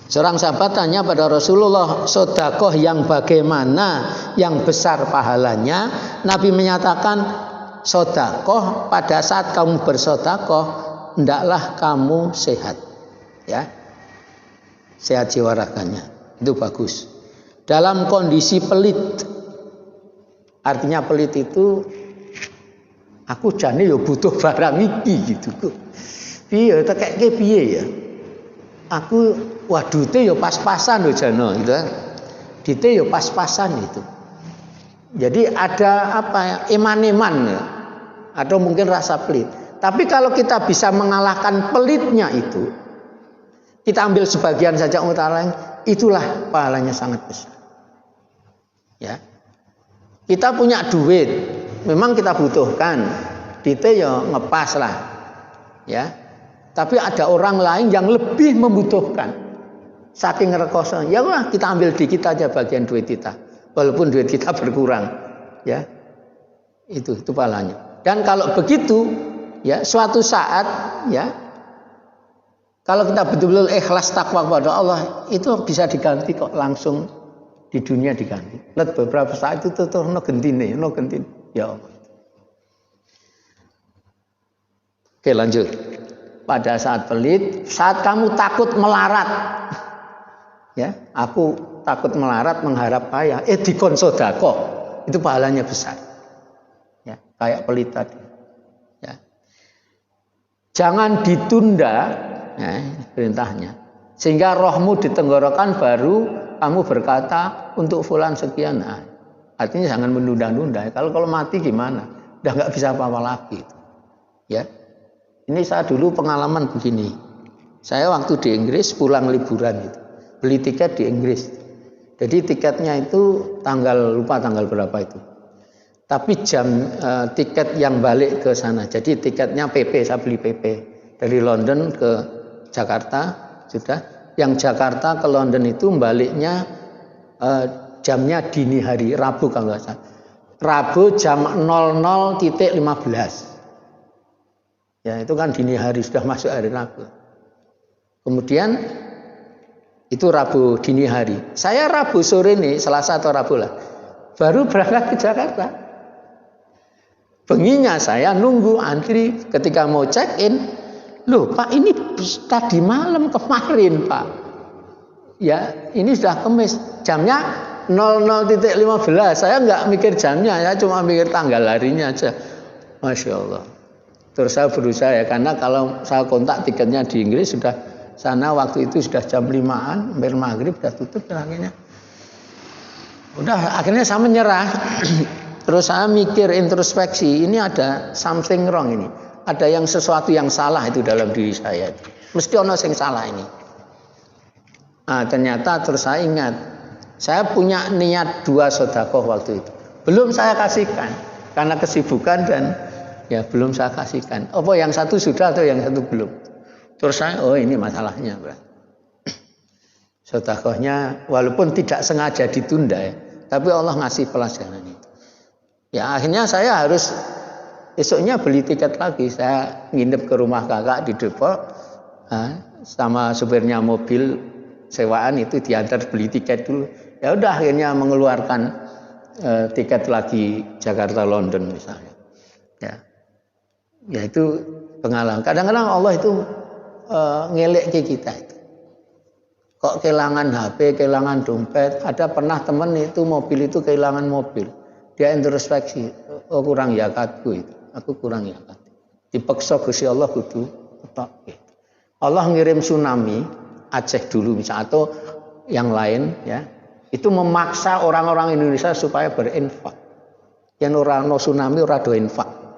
Seorang sahabat tanya pada Rasulullah, sodakoh yang bagaimana, yang besar pahalanya? Nabi menyatakan, sodakoh, pada saat kamu bersodakoh, hendaklah kamu sehat, ya, sehat jiwa raganya, itu bagus. Dalam kondisi pelit, artinya pelit itu, aku jane yo butuh barang iki gitu kok. Piye tekeke piye ya? Aku wadute yo pas-pasan lho jane gitu. Dite yo pas-pasan itu. Jadi ada apa ya? Eman-eman ya. Atau mungkin rasa pelit. Tapi kalau kita bisa mengalahkan pelitnya itu, kita ambil sebagian saja utara, itulah pahalanya sangat besar. Ya. Kita punya duit, memang kita butuhkan. Dite ya ngepas lah. Ya. Tapi ada orang lain yang lebih membutuhkan. Saking rekoso, ya udah kita ambil dikit aja bagian duit kita. Walaupun duit kita berkurang. Ya. Itu pahalanya. Dan kalau begitu, ya suatu saat, ya, kalau kita betul-betul ikhlas takwa kepada Allah, itu bisa diganti kok langsung di dunia diganti. Lihat beberapa saat itu tuh no gentine. Ya Allah. Oke, lanjut. Pada saat pelit, saat kamu takut melarat, ya, aku takut melarat mengharap kaya, dikon sedekah, itu pahalanya besar, ya, kayak pelit tadi, ya. Jangan ditunda, ya, perintahnya, sehingga rohmu ditenggorokan baru kamu berkata untuk fulan sekian, nah, artinya jangan menunda-nunda. Kalau mati gimana? Udah nggak bisa apa-apa lagi, ya. Ini saya dulu pengalaman begini. Saya waktu di Inggris pulang liburan itu, beli tiket di Inggris. Jadi tiketnya itu lupa tanggal berapa itu. Tapi jam tiket yang balik ke sana. Jadi tiketnya PP, saya beli PP dari London ke Jakarta sudah. Yang Jakarta ke London itu baliknya jamnya dini hari, Rabu kalau nggak salah. Rabu jam 00.15. Ya, itu kan dini hari, sudah masuk hari Rabu. Kemudian itu Rabu dini hari. Saya Rabu sore nih, Selasa atau Rabu lah, baru berangkat ke Jakarta. Benginya saya nunggu antri ketika mau check in. Loh Pak, ini tadi malam kemarin Pak. Ya, ini sudah Kamis. Jamnya 00.15. Saya nggak mikir jamnya, saya cuma mikir tanggal harinya aja. Masya Allah. Terus saya berusaha ya, karena kalau saya kontak tiketnya di Inggris sudah sana waktu itu sudah jam 5-an, hampir maghrib sudah tutup akhirnya. Udah akhirnya saya menyerah. Terus saya mikir introspeksi, ini ada something wrong ini. Ada yang sesuatu yang salah itu dalam diri saya. Mesti ono yang salah ini. Nah, ternyata terus saya ingat, saya punya niat 2 sedekah waktu itu. Belum saya kasihkan karena kesibukan dan ya belum saya kasihkan. Apa yang satu sudah atau yang satu belum? Terus saya, oh ini masalahnya, Bro. Sedekahnya walaupun tidak sengaja ditunda ya, tapi Allah ngasih pelajaran itu. Ya akhirnya saya harus esoknya beli tiket lagi. Saya nginep ke rumah kakak di Depok, sama supirnya mobil sewaan itu diantar beli tiket dulu. Ya udah akhirnya mengeluarkan tiket lagi Jakarta London misalnya. Ya itu pengalaman. Kadang-kadang Allah itu ngelek ke kita itu. Kok kehilangan HP, kehilangan dompet. Ada pernah teman itu mobil itu kehilangan mobil. Dia introspeksi, oh kurang zakatku itu. Aku kurang zakat. Dipaksa Gusti Allah kudu tetok. Allah ngirim tsunami Aceh dulu misalnya atau yang lain ya. Itu memaksa orang-orang Indonesia supaya berinfak. Yang orang no tsunami ora do infak.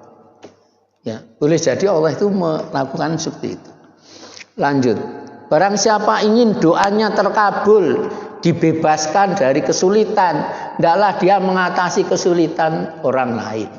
Ya, boleh jadi Allah itu melakukan seperti itu. Lanjut. Barang siapa ingin doanya terkabul, dibebaskan dari kesulitan, hendaklah dia mengatasi kesulitan orang lain.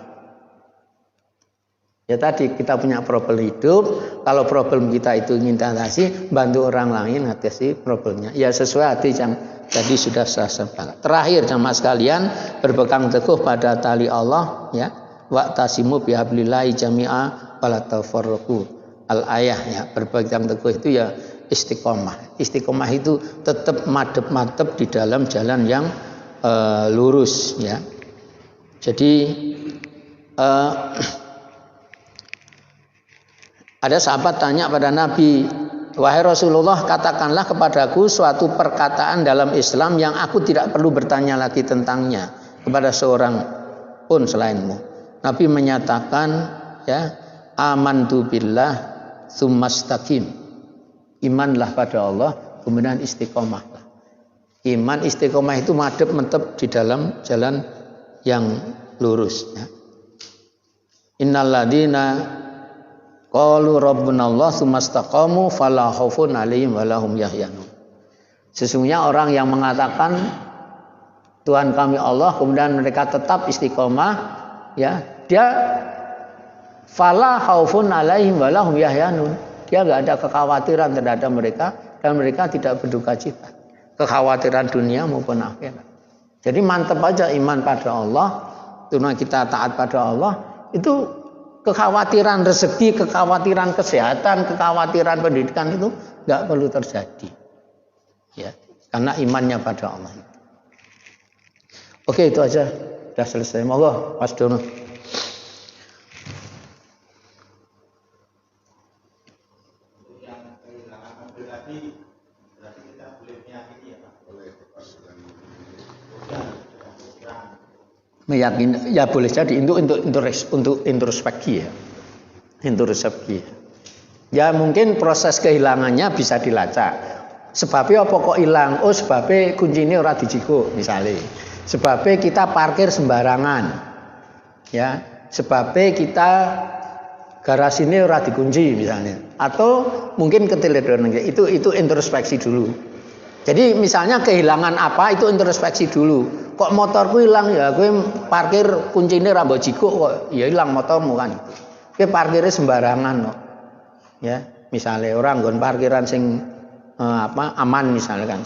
Ya tadi kita punya problem hidup, kalau problem kita itu ingin atasi, bantu orang lain atasi problemnya. Ya sesuai hati yang tadi sudah saya sampaikan. Terakhir jamaah sekalian, berpegang teguh pada tali Allah ya. Wa'tasimu bihablillahi jami'a wala tafarraqu. Al-ayah ya, berpegang teguh itu ya istiqomah. Istiqomah itu tetap madep-madep di dalam jalan yang lurus ya. Jadi Ada sahabat tanya pada Nabi, wahai Rasulullah, katakanlah kepadaku suatu perkataan dalam Islam yang aku tidak perlu bertanya lagi tentangnya kepada seorang pun selainmu. Nabi menyatakan, ya, amantu billah tsumastaqim. Imanlah pada Allah, kemudian istiqomahlah. Iman istiqomah itu madhep mentep di dalam jalan yang lurus. Ya. Innalladzina qalu rabbunallah tsumastaqamu fala khaufun 'alaihim wa lahum yahzanun. Sesungguhnya orang yang mengatakan Tuhan kami Allah, kemudian mereka tetap istiqomah, ya, dia fala khaufun 'alaihim wa lahum yahzanun. Dia enggak ada kekhawatiran terhadap mereka dan mereka tidak berduka cita. Kekhawatiran dunia maupun akhirat. Jadi mantap aja iman pada Allah, karena kita taat pada Allah, itu kekhawatiran rezeki, kekhawatiran kesehatan, kekhawatiran pendidikan itu nggak perlu terjadi, ya, karena imannya pada Allah. Oke, itu aja, sudah selesai. Monggo, Mas Dono. Meyakini, ya boleh jadi untuk introspeksi, ya, introspeksi. Ya mungkin proses kehilangannya bisa dilacak. Sebabnya apa kok hilang? Oh, sebabnya kuncinya ora dijiko misalnya. Sebabnya kita parkir sembarangan, ya. Sebabnya kita garasi ini ora dikunci misalnya. Atau mungkin keteledoran. Itu introspeksi dulu. Jadi misalnya kehilangan apa, itu introspeksi dulu. Kok motorku hilang, ya gue parkir kuncinya ra mbok jiko kok ya hilang motormu kan. Gue parkirnya sembarangan kok. Ya, misalnya orang nggon parkiran sing aman misalnya kan.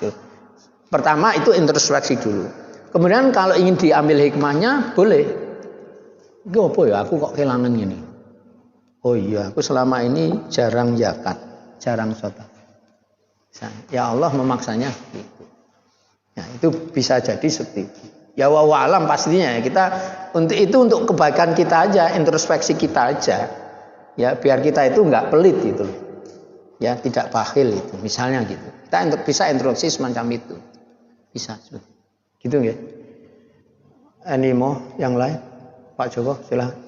Pertama itu introspeksi dulu. Kemudian kalau ingin diambil hikmahnya boleh. Gue apa ya aku kok kehilangan gini. Oh iya, aku selama ini jarang zakat, jarang sedekah. Ya Allah memaksanya seperti itu. Ya, itu bisa jadi seperti itu. Ya wallahu alam pastinya ya, kita untuk kebaikan kita aja, introspeksi kita aja. Ya biar kita itu enggak pelit gitu. Ya tidak bakhil itu misalnya gitu. Kita bisa introspeksi semacam itu. Bisa. Gitu ya. Animo yang lain? Pak Joko silakan.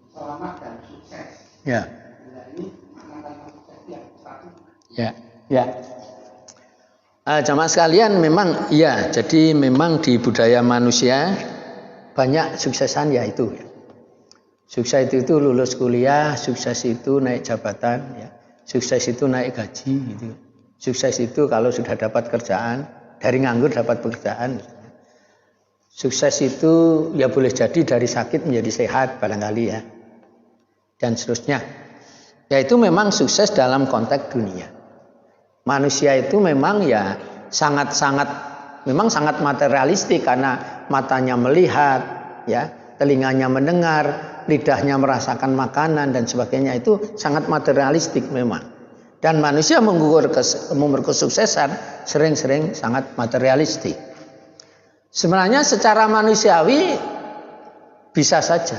Selamat dan sukses.
Ya.
Ini makna sukses yang satu.
Ya, ya. Jamaah sekalian, memang ya, jadi memang di budaya manusia banyak suksesan ya itu. Sukses itu lulus kuliah, sukses itu naik jabatan, ya. Sukses itu naik gaji, gitu. Sukses itu kalau sudah dapat kerjaan, dari nganggur dapat pekerjaan. Sukses itu ya boleh jadi dari sakit menjadi sehat barangkali ya. Dan seterusnya. Ya itu memang sukses dalam konteks dunia. Manusia itu memang ya sangat materialistik karena matanya melihat, ya, telinganya mendengar, lidahnya merasakan makanan dan sebagainya, itu sangat materialistik memang. Dan manusia mengukur kesuksesan sering-sering sangat materialistik. Sebenarnya secara manusiawi bisa saja.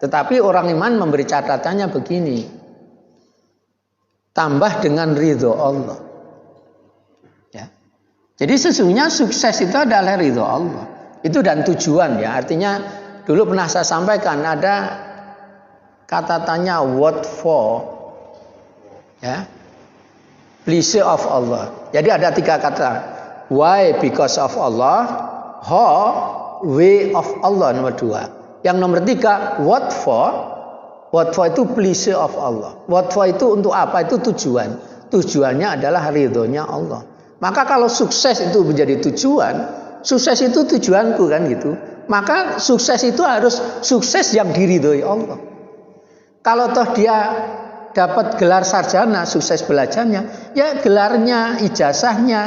Tetapi orang iman memberi catatannya begini. Tambah dengan ridho Allah. Ya. Jadi sesungguhnya sukses itu adalah ridho Allah. Itu dan tujuan ya. Artinya dulu pernah saya sampaikan ada kata tanya what for. Ya. Pleasure of Allah. Jadi ada 3 kata. Why? Because of Allah. How? Way of Allah nomor 2. Yang nomor 3 what for? What for itu pleasure of Allah. What for itu untuk apa? Itu tujuan. Tujuannya adalah ridhonya Allah. Maka kalau sukses itu menjadi tujuan, sukses itu tujuanku kan gitu. Maka sukses itu harus sukses yang diridhoi Allah. Kalau toh dia dapat gelar sarjana, sukses belajarnya, ya gelarnya, ijazahnya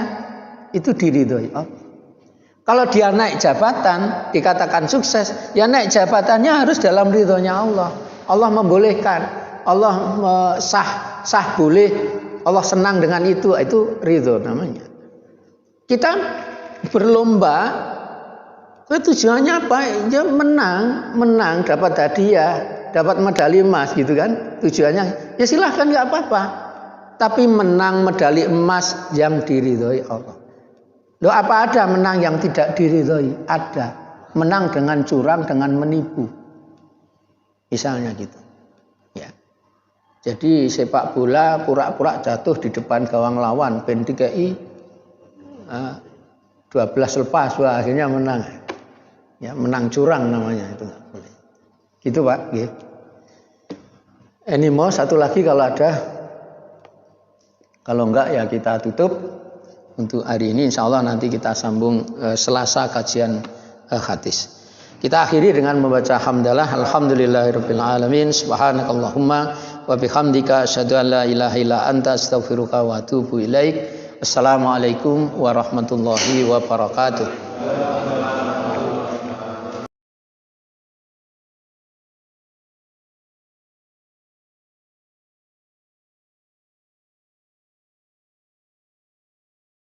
itu diridhoi Allah. Kalau dia naik jabatan dikatakan sukses, ya naik jabatannya harus dalam ridhonya Allah. Allah membolehkan, Allah sah boleh, Allah senang dengan itu ridho namanya. Kita berlomba, tujuannya apa? Ya menang dapat hadiah, dapat medali emas gitu kan? Tujuannya, ya silahkan nggak apa-apa. Tapi menang medali emas yang diridhoi Allah. Loh, apa ada menang yang tidak diridhoi? Ada. Menang dengan curang, dengan menipu. Misalnya gitu. Ya. Jadi sepak bola pura-pura jatuh di depan gawang lawan, ben dikei 12 lepas, wah akhirnya menang. Ya, menang curang namanya itu enggak boleh. Gitu, Pak, nggih. Ini mau satu lagi kalau ada. Kalau enggak ya kita tutup. Untuk hari ini insya Allah nanti kita sambung Selasa kajian hadis. Kita akhiri dengan membaca hamdalah. Alhamdulillahirabbil alamin. Subhanakallahumma wa bihamdika asyhadu an la ilaha illa anta astaghfiruka wa atubu ilaik. Assalamualaikum warahmatullahi wabarakatuh.